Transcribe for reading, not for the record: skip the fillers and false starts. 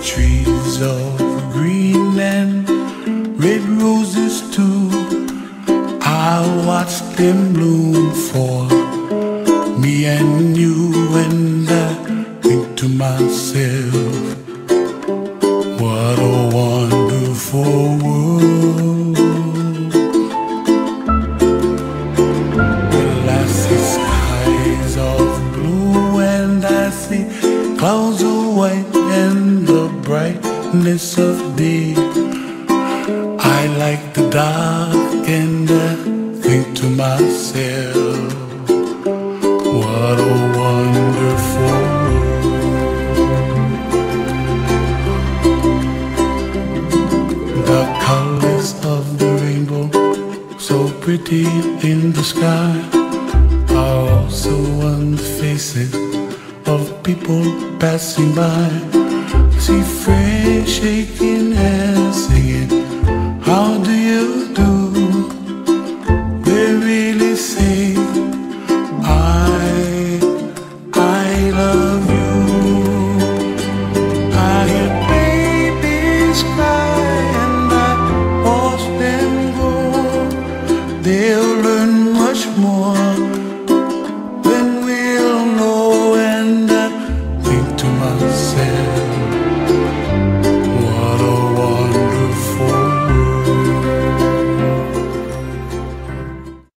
Trees of green and red roses too, I watched them bloom for me and you, and I think to myself, what a wonderful world. Well, I see skies of blue and I see clouds of white and the brightness of day. I like the dark and I think to myself, what a wonderful world. The colors of the rainbow, so pretty in the sky, are also on the faces of people passing by. See friends shaking hands, singing